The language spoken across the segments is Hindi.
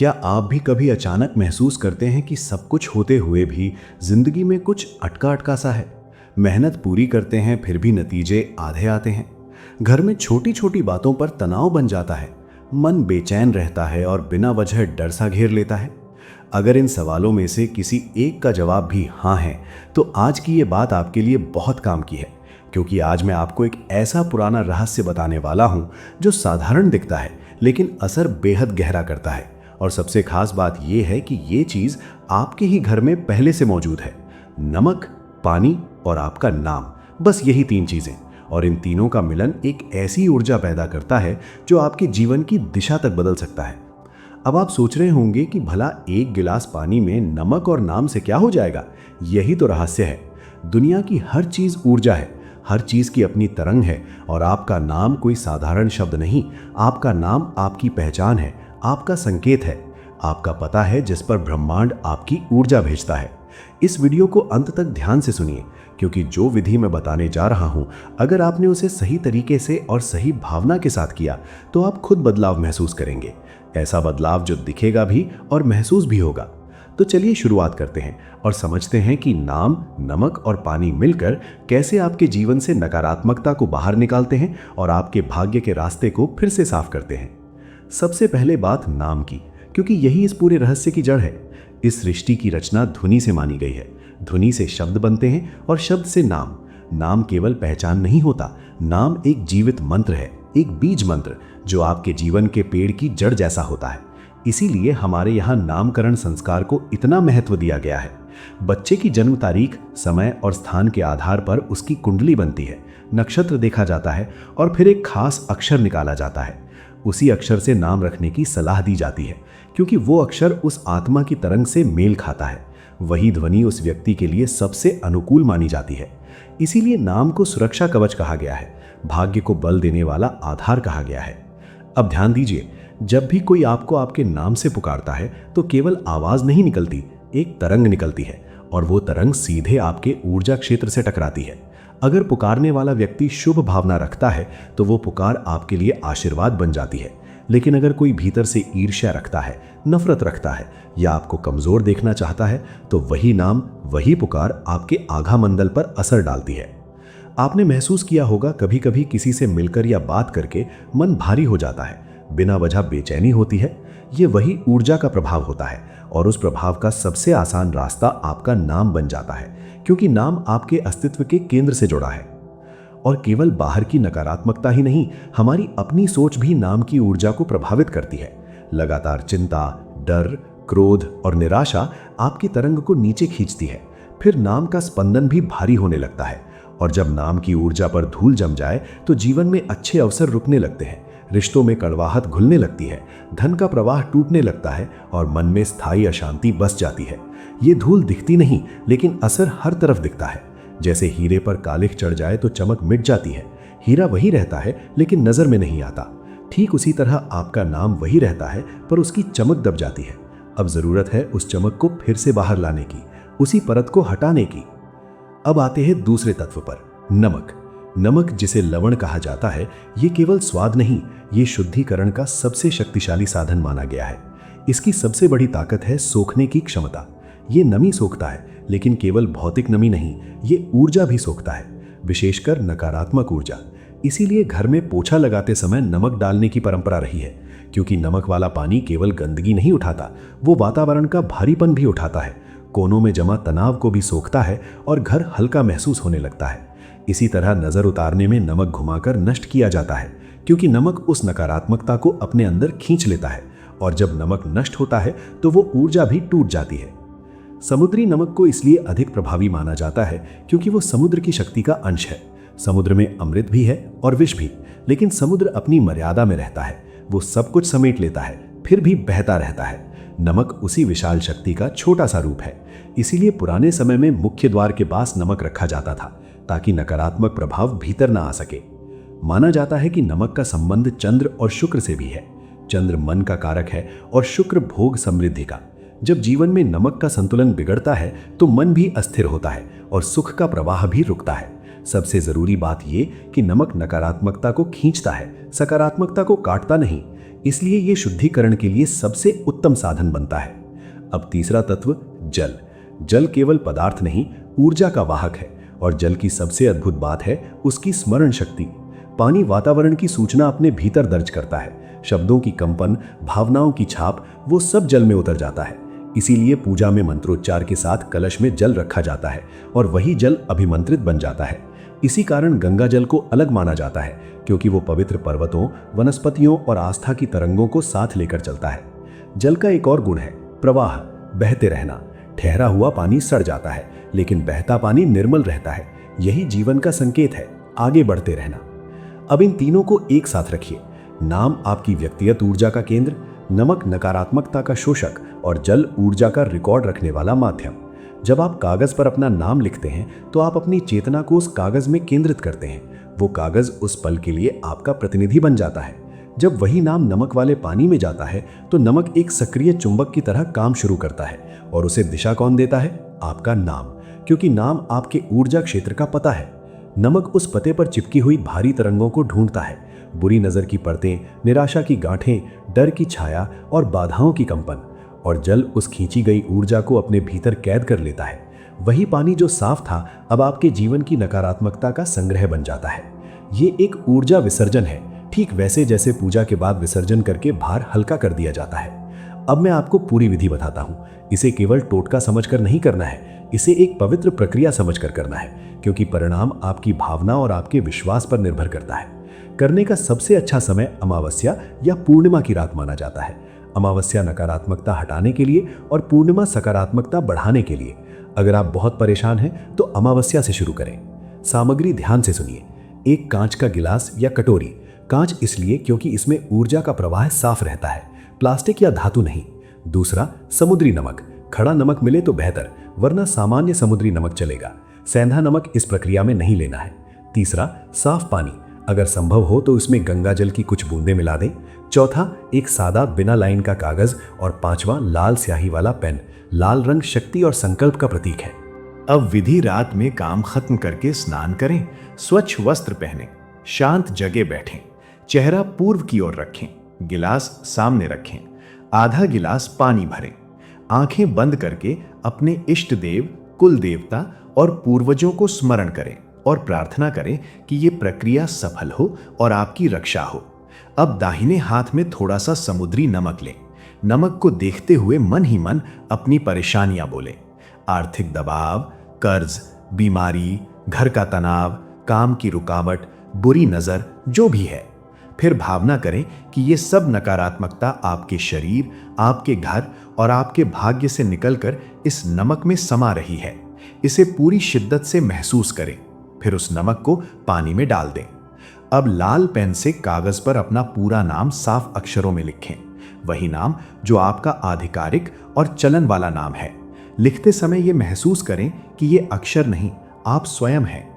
क्या आप भी कभी अचानक महसूस करते हैं कि सब कुछ होते हुए भी जिंदगी में कुछ अटका अटका सा है? मेहनत पूरी करते हैं फिर भी नतीजे आधे आते हैं। घर में छोटी छोटी बातों पर तनाव बन जाता है। मन बेचैन रहता है और बिना वजह डर सा घेर लेता है। अगर इन सवालों में से किसी एक का जवाब भी हाँ है, तो आज की ये बात आपके लिए बहुत काम की है, क्योंकि आज मैं आपको एक ऐसा पुराना रहस्य बताने वाला हूं जो साधारण दिखता है लेकिन असर बेहद गहरा करता है। और सबसे खास बात यह है कि ये चीज आपके ही घर में पहले से मौजूद है। नमक, पानी और आपका नाम, बस यही तीन चीजें। और इन तीनों का मिलन एक ऐसी ऊर्जा पैदा करता है जो आपके जीवन की दिशा तक बदल सकता है। अब आप सोच रहे होंगे कि भला एक गिलास पानी में नमक और नाम से क्या हो जाएगा? यही तो रहस्य है। दुनिया की हर चीज ऊर्जा है, हर चीज की अपनी तरंग है, और आपका नाम कोई साधारण शब्द नहीं। आपका नाम आपकी पहचान है, आपका संकेत है, आपका पता है जिस पर ब्रह्मांड आपकी ऊर्जा भेजता है। इस वीडियो को अंत तक ध्यान से सुनिए, क्योंकि जो विधि मैं बताने जा रहा हूं, अगर आपने उसे सही तरीके से और सही भावना के साथ किया तो आप खुद बदलाव महसूस करेंगे। ऐसा बदलाव जो दिखेगा भी और महसूस भी होगा। तो चलिए शुरुआत करते हैं और समझते हैं कि नाम, नमक और पानी मिलकर कैसे आपके जीवन से नकारात्मकता को बाहर निकालते हैं और आपके भाग्य के रास्ते को फिर से साफ करते हैं। सबसे पहले बात नाम की, क्योंकि यही इस पूरे रहस्य की जड़ है। इस सृष्टि की रचना ध्वनि से मानी गई है। ध्वनि से शब्द बनते हैं और शब्द से नाम। नाम केवल पहचान नहीं होता, नाम एक जीवित मंत्र है, एक बीज मंत्र जो आपके जीवन के पेड़ की जड़ जैसा होता है। इसीलिए हमारे यहाँ नामकरण संस्कार को इतना महत्व दिया गया है। बच्चे की जन्म तारीख, समय और स्थान के आधार पर उसकी कुंडली बनती है, नक्षत्र देखा जाता है और फिर एक खास अक्षर निकाला जाता है। उसी अक्षर से नाम रखने की सलाह दी जाती है, क्योंकि वो अक्षर उस आत्मा की तरंग से मेल खाता है। वही ध्वनि उस व्यक्ति के लिए सबसे अनुकूल मानी जाती है। इसीलिए नाम को सुरक्षा कवच कहा गया है, भाग्य को बल देने वाला आधार कहा गया है। अब ध्यान दीजिए, जब भी कोई आपको आपके नाम से पुकारता है तो केवल आवाज नहीं निकलती, एक तरंग निकलती है, और वो तरंग सीधे आपके ऊर्जा क्षेत्र से टकराती है। अगर पुकारने वाला व्यक्ति शुभ भावना रखता है तो वो पुकार आपके लिए आशीर्वाद बन जाती है। लेकिन अगर कोई भीतर से ईर्ष्या रखता है, नफरत रखता है या आपको कमजोर देखना चाहता है, तो वही नाम, वही पुकार आपके आघा मंडल पर असर डालती है। आपने महसूस किया होगा, कभी कभी किसी से मिलकर या बात करके मन भारी हो जाता है, बिना वजह बेचैनी होती है। ये वही ऊर्जा का प्रभाव होता है, और उस प्रभाव का सबसे आसान रास्ता आपका नाम बन जाता है, क्योंकि नाम आपके अस्तित्व के केंद्र से जुड़ा है। और केवल बाहर की नकारात्मकता ही नहीं, हमारी अपनी सोच भी नाम की ऊर्जा को प्रभावित करती है। लगातार चिंता, डर, क्रोध और निराशा आपकी तरंग को नीचे खींचती है। फिर नाम का स्पंदन भी भारी होने लगता है, और जब नाम की ऊर्जा पर धूल जम जाए तो जीवन में अच्छे अवसर रुकने लगते हैं, रिश्तों में कड़वाहट घुलने लगती है, धन का प्रवाह टूटने लगता है और मन में स्थायी अशांति बस जाती है। ये धूल दिखती नहीं, लेकिन असर हर तरफ दिखता है। जैसे हीरे पर कालिख चढ़ जाए तो चमक मिट जाती है। हीरा वही रहता है लेकिन नजर में नहीं आता। ठीक उसी तरह आपका नाम वही रहता है, पर उसकी चमक दब जाती है। अब जरूरत है उस चमक को फिर से बाहर लाने की, उसी परत को हटाने की। अब आते हैं दूसरे तत्व पर, नमक। नमक, जिसे लवण कहा जाता है, ये केवल स्वाद नहीं, ये शुद्धिकरण का सबसे शक्तिशाली साधन माना गया है। इसकी सबसे बड़ी ताकत है सोखने की क्षमता। ये नमी सोखता है, लेकिन केवल भौतिक नमी नहीं, ये ऊर्जा भी सोखता है, विशेषकर नकारात्मक ऊर्जा। इसीलिए घर में पोछा लगाते समय नमक डालने की परंपरा रही है, क्योंकि नमक वाला पानी केवल गंदगी नहीं उठाता, वो वातावरण का भारीपन भी उठाता है, कोनों में जमा तनाव को भी सोखता है और घर हल्का महसूस होने लगता है। इसी तरह नजर उतारने में नमक घुमाकर नष्ट किया जाता है, क्योंकि नमक उस नकारात्मकता को अपने अंदर खींच लेता है, और जब नमक नष्ट होता है तो वो ऊर्जा भी टूट जाती है। समुद्री नमक को इसलिए अधिक प्रभावी माना जाता है क्योंकि वो समुद्र की शक्ति का अंश है। समुद्र में अमृत भी है और विष भी, लेकिन समुद्र अपनी मर्यादा में रहता है। वो सब कुछ समेट लेता है, फिर भी बहता रहता है। नमक उसी विशाल शक्ति का छोटा सा रूप है। इसीलिए पुराने समय में मुख्य द्वार के पास नमक रखा जाता था, ताकि नकारात्मक प्रभाव भीतर न आ सके। माना जाता है कि नमक का संबंध चंद्र और शुक्र से भी है। चंद्र मन का कारक है और शुक्र भोग समृद्धि का। जब जीवन में नमक का संतुलन बिगड़ता है तो मन भी अस्थिर होता है और सुख का प्रवाह भी रुकता है। सबसे जरूरी बात यह कि नमक नकारात्मकता को खींचता है, सकारात्मकता को काटता नहीं। इसलिए ये शुद्धिकरण के लिए सबसे उत्तम साधन बनता है। अब तीसरा तत्व जल। जल केवल पदार्थ नहीं, ऊर्जा का वाहक है और जल की सबसे अद्भुत बात है उसकी स्मरण शक्ति। पानी वातावरण की सूचना अपने भीतर दर्ज करता है। शब्दों की कंपन, भावनाओं की छाप, वो सब जल में उतर जाता है। इसीलिए पूजा में मंत्रोच्चार के साथ कलश में जल रखा जाता है और वही जल अभिमंत्रित बन जाता है। इसी कारण गंगा जल को अलग माना जाता है, क्योंकि वो पवित्र पर्वतों, वनस्पतियों और आस्था की तरंगों को साथ लेकर चलता है। जल का एक और गुण है प्रवाह, बहते रहना। ठहरा हुआ पानी सड़ जाता है, लेकिन बहता पानी निर्मल रहता है। यही जीवन का संकेत है, आगे बढ़ते रहना। अब इन तीनों को एक साथ रखिए। नाम आपकी व्यक्तिगत ऊर्जा का केंद्र, नमक नकारात्मकता का शोषक और जल ऊर्जा का रिकॉर्ड रखने वाला माध्यम। जब आप कागज पर अपना नाम लिखते हैं तो आप अपनी चेतना को उस कागज में केंद्रित करते हैं। वो कागज उस पल के लिए आपका प्रतिनिधि बन जाता है। जब वही नाम नमक वाले पानी में जाता है तो नमक एक सक्रिय चुंबक की तरह काम शुरू करता है और उसे दिशा कौन देता है? आपका नाम, क्योंकि नाम आपके ऊर्जा क्षेत्र का पता है। नमक उस पते पर चिपकी हुई भारी तरंगों को ढूंढता है, बुरी नजर की परतें, निराशा की गांठें, डर की छाया और बाधाओं की कंपन, और जल उस खींची गई ऊर्जा को अपने भीतर कैद कर लेता है। वही पानी जो साफ था अब आपके जीवन की नकारात्मकता का संग्रह बन जाता है। ये एक ऊर्जा विसर्जन है, ठीक वैसे जैसे पूजा के बाद विसर्जन करके भार हल्का कर दिया जाता है। अब मैं आपको पूरी विधि बताता हूँ। इसे केवल टोटका समझकर नहीं करना है, इसे एक पवित्र प्रक्रिया समझकर करना है, क्योंकि परिणाम आपकी भावना और आपके विश्वास पर निर्भर करता है। करने का सबसे अच्छा समय अमावस्या या पूर्णिमा की रात माना जाता है। अमावस्या नकारात्मकता हटाने के लिए और पूर्णिमा सकारात्मकता बढ़ाने के लिए। अगर आप बहुत परेशान हैं तो अमावस्या से शुरू करें। सामग्री ध्यान से सुनिए। एक कांच का गिलास या कटोरी। कांच इसलिए क्योंकि इसमें ऊर्जा का प्रवाह साफ रहता है, प्लास्टिक या धातु नहीं। दूसरा, समुद्री नमक। खड़ा नमक मिले तो बेहतर, वरना सामान्य समुद्री नमक चलेगा। सेंधा नमक इस प्रक्रिया में नहीं लेना है। तीसरा, साफ पानी। अगर संभव हो तो इसमें गंगा जल की कुछ बूंदें मिला दें। चौथा, एक सादा बिना लाइन का कागज। और पांचवा, लाल स्याही वाला पेन। लाल रंग शक्ति और संकल्प का प्रतीक है। अब विधि रात में काम खत्म करके स्नान करें, स्वच्छ वस्त्र पहनें, शांत जगह बैठें, चेहरा पूर्व की ओर रखें, गिलास सामने रखें, आधा गिलास पानी भरें, आंखें बंद करके अपने इष्ट देव, कुल देवता और पूर्वजों को स्मरण करें और प्रार्थना करें कि ये प्रक्रिया सफल हो और आपकी रक्षा हो। अब दाहिने हाथ में थोड़ा सा समुद्री नमक लें। नमक को देखते हुए मन ही मन अपनी परेशानियां बोलें। आर्थिक दबाव, कर्ज, बीमारी, घर का तनाव, काम की रुकावट, बुरी नजर, जो भी है। फिर भावना करें कि ये सब नकारात्मकता आपके शरीर, आपके घर और आपके भाग्य से निकलकर इस नमक में समा रही है। इसे पूरी शिद्दत से महसूस करें। फिर उस नमक को पानी में डाल दें। अब लाल पेन से कागज पर अपना पूरा नाम साफ अक्षरों में लिखें। वही नाम जो आपका आधिकारिक और चलन वाला नाम है। लिखते समय ये महसूस करें कि ये अक्षर नहीं, आप स्वयं हैं।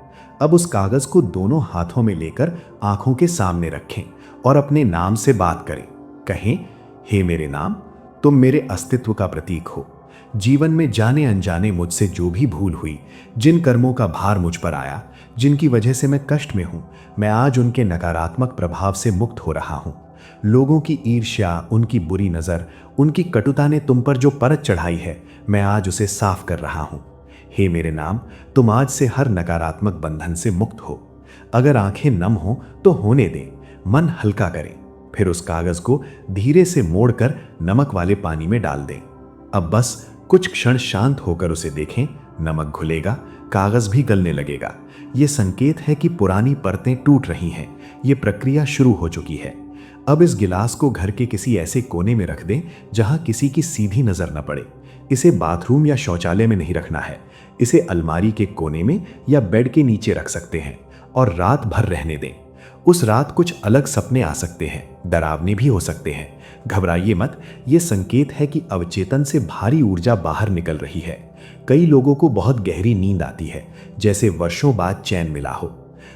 अब उस कागज को दोनों हाथों में लेकर आंखों के सामने रखें और अपने नाम से बात करें। कहें, हे मेरे नाम, तुम मेरे अस्तित्व का प्रतीक हो। जीवन में जाने अनजाने मुझसे जो भी भूल हुई, जिन कर्मों का भार मुझ पर आया, जिनकी वजह से मैं कष्ट में हूं, मैं आज उनके नकारात्मक प्रभाव से मुक्त हो रहा हूं। लोगों की ईर्ष्या, उनकी बुरी नजर, उनकी कटुता ने तुम पर जो परत चढ़ाई है, मैं आज उसे साफ कर रहा हूं। हे मेरे नाम, तुम आज से हर नकारात्मक बंधन से मुक्त हो। अगर आंखें नम हो तो होने दें, मन हल्का करें। फिर उस कागज को धीरे से मोड़कर नमक वाले पानी में डाल दें। अब बस कुछ क्षण शांत होकर उसे देखें। नमक घुलेगा, कागज भी गलने लगेगा। ये संकेत है कि पुरानी परतें टूट रही हैं। ये प्रक्रिया शुरू हो चुकी है। अब इस गिलास को घर के किसी ऐसे कोने में रख दें जहां किसी की सीधी नजर न पड़े। इसे बाथरूम या शौचालय में नहीं रखना है। इसे अलमारी के कोने में या बेड के नीचे रख सकते हैं और रात भर रहने दें। उस रात कुछ अलग सपने आ सकते हैं, डरावने भी हो सकते हैं। घबराइए मत, ये संकेत है कि अवचेतन से भारी ऊर्जा बाहर निकल रही है। कई लोगों को बहुत गहरी नींद आती है, जैसे वर्षों बाद चैन मिला हो।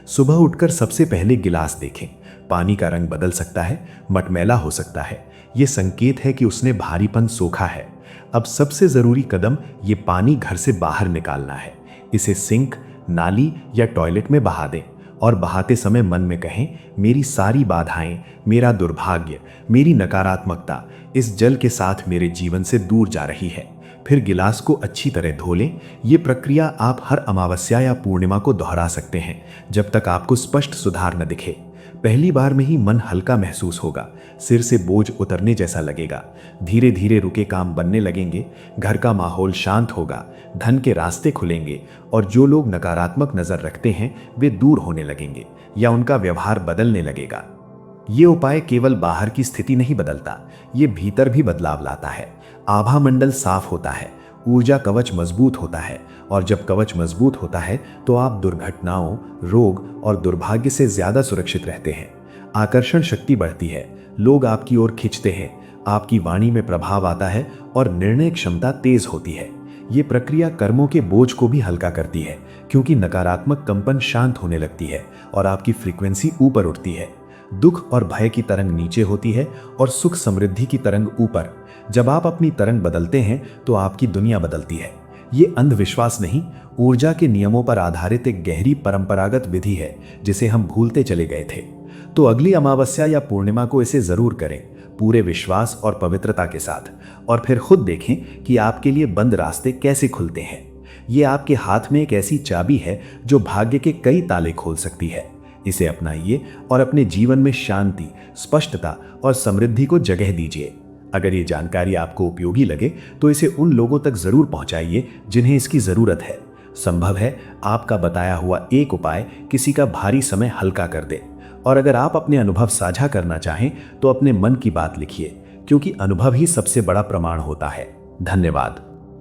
सुबह उठकर सबसे पहले गिलास देखें। पानी का रंग बदल सकता है, मटमैला हो सकता है। ये संकेत है कि उसने भारीपन सोखा है। अब सबसे जरूरी कदम ये पानी घर से बाहर निकालना है। इसे सिंक, नाली या टॉयलेट में बहा दें। और बहाते समय मन में कहें, मेरी सारी बाधाएं, मेरा दुर्भाग्य, मेरी नकारात्मकता इस जल के साथ मेरे जीवन से दूर जा रही है। फिर गिलास को अच्छी तरह धो लें। ये प्रक्रिया आप हर अमावस्या या पूर्णिमा को दोहरा सकते हैं जब तक आपको स्पष्ट सुधार न दिखे। पहली बार में ही मन हल्का महसूस होगा, सिर से बोझ उतरने जैसा लगेगा, धीरे धीरे रुके काम बनने लगेंगे, घर का माहौल शांत होगा, धन के रास्ते खुलेंगे और जो लोग नकारात्मक नजर रखते हैं वे दूर होने लगेंगे या उनका व्यवहार बदलने लगेगा। ये उपाय केवल बाहर की स्थिति नहीं बदलता, ये भीतर भी बदलाव लाता है। आभा मंडल साफ होता है, ऊर्जा कवच मजबूत होता है और जब कवच मजबूत होता है तो आप दुर्घटनाओं, रोग और दुर्भाग्य से ज्यादा सुरक्षित रहते हैं। आकर्षण शक्ति बढ़ती है, लोग आपकी ओर खिंचते हैं, आपकी वाणी में प्रभाव आता है और निर्णय क्षमता तेज होती है। ये प्रक्रिया कर्मों के बोझ को भी हल्का करती है क्योंकि नकारात्मक कंपन शांत होने लगती है और आपकी फ्रीक्वेंसी ऊपर उठती है। दुख और भय की तरंग नीचे होती है और सुख समृद्धि की तरंग ऊपर। जब आप अपनी तरंग बदलते हैं तो आपकी दुनिया बदलती है। ये अंधविश्वास नहीं, ऊर्जा के नियमों पर आधारित एक गहरी परंपरागत विधि है जिसे हम भूलते चले गए थे। तो अगली अमावस्या या पूर्णिमा को इसे जरूर करें, पूरे विश्वास और पवित्रता के साथ, और फिर खुद देखें कि आपके लिए बंद रास्ते कैसे खुलते हैं। ये आपके हाथ में एक ऐसी चाबी है जो भाग्य के कई ताले खोल सकती है। इसे अपनाइए और अपने जीवन में शांति, स्पष्टता और समृद्धि को जगह दीजिए। अगर ये जानकारी आपको उपयोगी लगे तो इसे उन लोगों तक जरूर पहुंचाइए जिन्हें इसकी जरूरत है। संभव है आपका बताया हुआ एक उपाय किसी का भारी समय हल्का कर दे। और अगर आप अपने अनुभव साझा करना चाहें तो अपने मन की बात लिखिए, क्योंकि अनुभव ही सबसे बड़ा प्रमाण होता है। धन्यवाद।